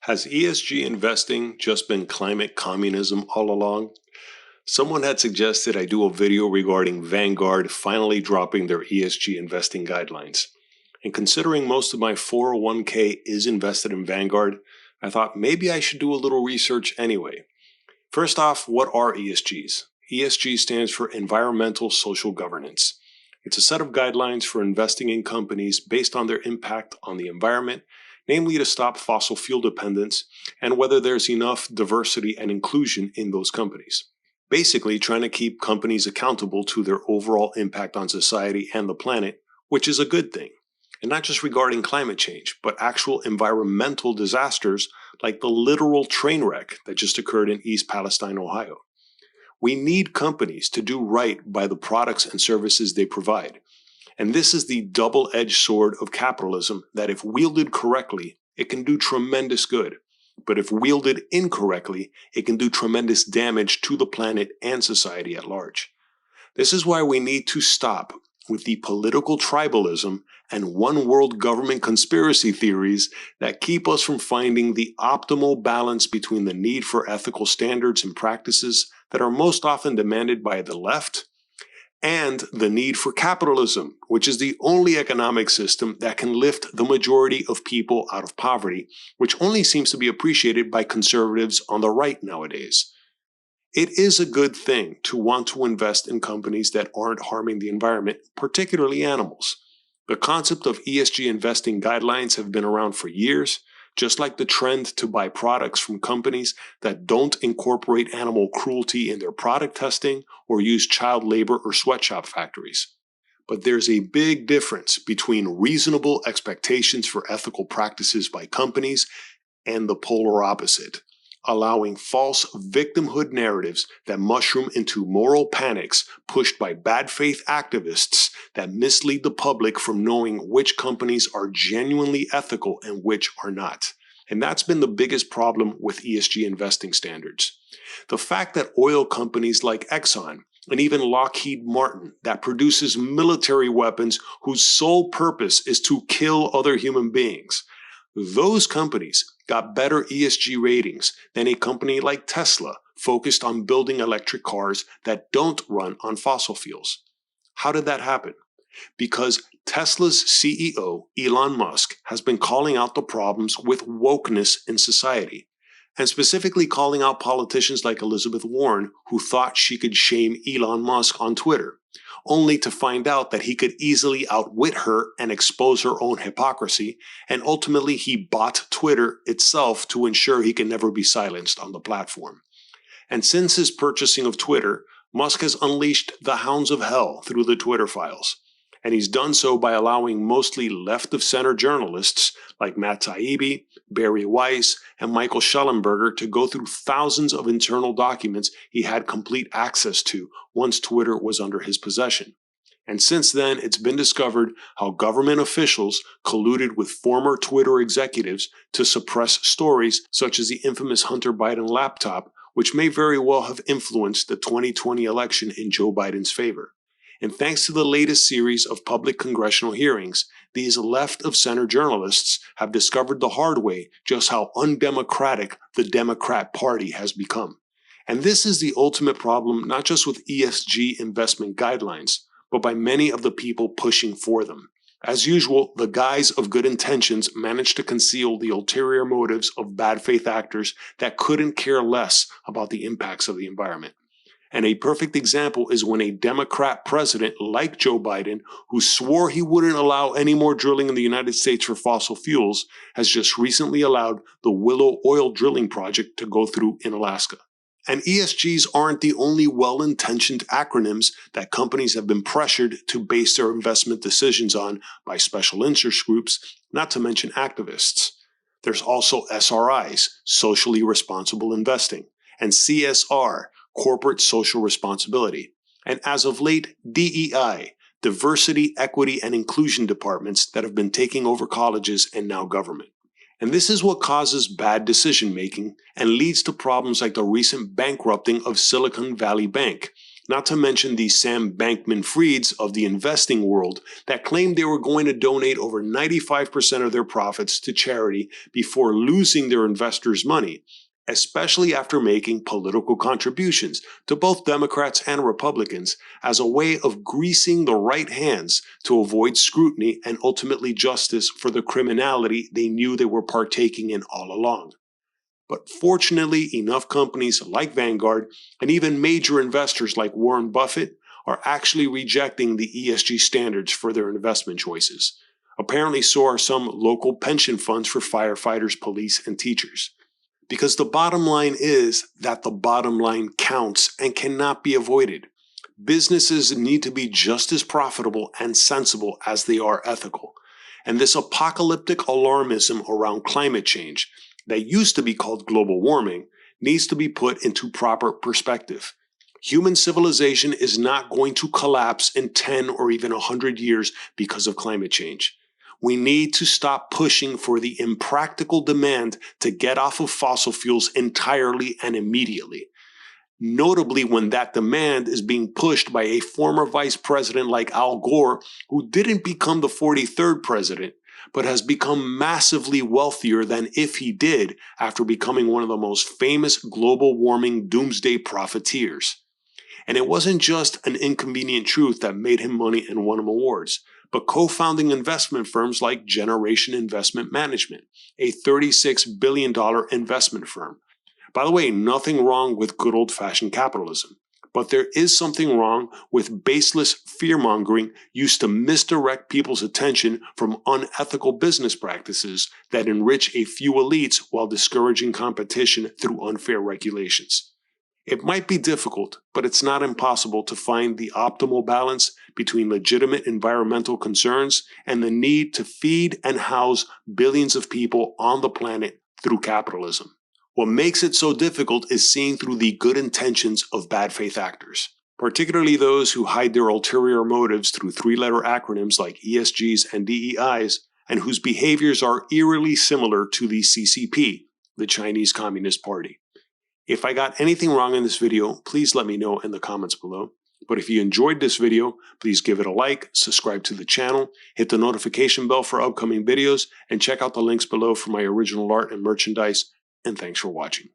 Has ESG investing just been climate communism all along? Someone had suggested I do a video regarding Vanguard finally dropping their ESG investing guidelines. And considering most of my 401k is invested in Vanguard, I thought maybe I should do a little research anyway. First off, what are ESGs? ESG stands for Environmental Social Governance. It's a set of guidelines for investing in companies based on their impact on the environment, namely to stop fossil fuel dependence and whether there's enough diversity and inclusion in those companies. Basically, trying to keep companies accountable to their overall impact on society and the planet, which is a good thing. And not just regarding climate change, but actual environmental disasters like the literal train wreck that just occurred in East Palestine, Ohio. We need companies to do right by the products and services they provide. And this is the double-edged sword of capitalism that if wielded correctly, it can do tremendous good. But if wielded incorrectly, it can do tremendous damage to the planet and society at large. This is why we need to stop with the political tribalism and one world government conspiracy theories that keep us from finding the optimal balance between the need for ethical standards and practices that are most often demanded by the left and the need for capitalism, which is the only economic system that can lift the majority of people out of poverty, which only seems to be appreciated by conservatives on the right nowadays. It is a good thing to want to invest in companies that aren't harming the environment, particularly animals. The concept of ESG investing guidelines have been around for years, just like the trend to buy products from companies that don't incorporate animal cruelty in their product testing or use child labor or sweatshop factories. But there's a big difference between reasonable expectations for ethical practices by companies and the polar opposite, allowing false victimhood narratives that mushroom into moral panics pushed by bad faith activists that mislead the public from knowing which companies are genuinely ethical and which are not. And that's been the biggest problem with ESG investing standards. The fact that oil companies like Exxon and even Lockheed Martin that produces military weapons whose sole purpose is to kill other human beings, those companies got better ESG ratings than a company like Tesla focused on building electric cars that don't run on fossil fuels. How did that happen? Because Tesla's CEO, Elon Musk, has been calling out the problems with wokeness in society, and specifically calling out politicians like Elizabeth Warren, who thought she could shame Elon Musk on Twitter, only to find out that he could easily outwit her and expose her own hypocrisy, and ultimately he bought Twitter itself to ensure he can never be silenced on the platform. And since his purchasing of Twitter, Musk has unleashed the hounds of hell through the Twitter files. And he's done so by allowing mostly left-of-center journalists like Matt Taibbi, Barry Weiss, and Michael Schellenberger to go through thousands of internal documents he had complete access to once Twitter was under his possession. And since then, it's been discovered how government officials colluded with former Twitter executives to suppress stories such as the infamous Hunter Biden laptop, which may very well have influenced the 2020 election in Joe Biden's favor. And thanks to the latest series of public congressional hearings, these left-of-center journalists have discovered the hard way just how undemocratic the Democrat Party has become. And this is the ultimate problem not just with ESG investment guidelines, but by many of the people pushing for them. As usual, the guise of good intentions managed to conceal the ulterior motives of bad faith actors that couldn't care less about the impacts of the environment. And a perfect example is when a Democrat president like Joe Biden, who swore he wouldn't allow any more drilling in the United States for fossil fuels, has just recently allowed the Willow oil drilling project to go through in Alaska. And ESGs aren't the only well-intentioned acronyms that companies have been pressured to base their investment decisions on by special interest groups, not to mention activists. There's also SRIs, socially responsible investing, and CSR, corporate social responsibility, and as of late, DEI, diversity, equity, and inclusion departments that have been taking over colleges and now government. And this is what causes bad decision-making and leads to problems like the recent bankrupting of Silicon Valley Bank, Not to mention the Sam Bankman-Frieds of the investing world that claimed they were going to donate over 95% of their profits to charity before losing their investors' money, especially after making political contributions to both Democrats and Republicans as a way of greasing the right hands to avoid scrutiny and ultimately justice for the criminality they knew they were partaking in all along. But fortunately, enough companies like Vanguard and even major investors like Warren Buffett are actually rejecting the ESG standards for their investment choices. Apparently, so are some local pension funds for firefighters, police, and teachers. Because the bottom line is that the bottom line counts and cannot be avoided. Businesses need to be just as profitable and sensible as they are ethical. And this apocalyptic alarmism around climate change that used to be called global warming needs to be put into proper perspective. Human civilization is not going to collapse in 10 or even 100 years because of climate change. We need to stop pushing for the impractical demand to get off of fossil fuels entirely and immediately. Notably, when that demand is being pushed by a former vice president like Al Gore, who didn't become the 43rd president, but has become massively wealthier than if he did after becoming one of the most famous global warming doomsday profiteers. And it wasn't just an inconvenient truth that made him money and won him awards, but co-founding investment firms like Generation Investment Management, a $36 billion investment firm. By the way, nothing wrong with good old-fashioned capitalism. But there is something wrong with baseless fear-mongering used to misdirect people's attention from unethical business practices that enrich a few elites while discouraging competition through unfair regulations. It might be difficult, but it's not impossible to find the optimal balance between legitimate environmental concerns and the need to feed and house billions of people on the planet through capitalism. What makes it so difficult is seeing through the good intentions of bad faith actors, particularly those who hide their ulterior motives through three-letter acronyms like ESGs and DEIs, and whose behaviors are eerily similar to the CCP, the Chinese Communist Party. If I got anything wrong in this video, please let me know in the comments below. But if you enjoyed this video, please give it a like, subscribe to the channel, hit the notification bell for upcoming videos, and check out the links below for my original art and merchandise. And thanks for watching.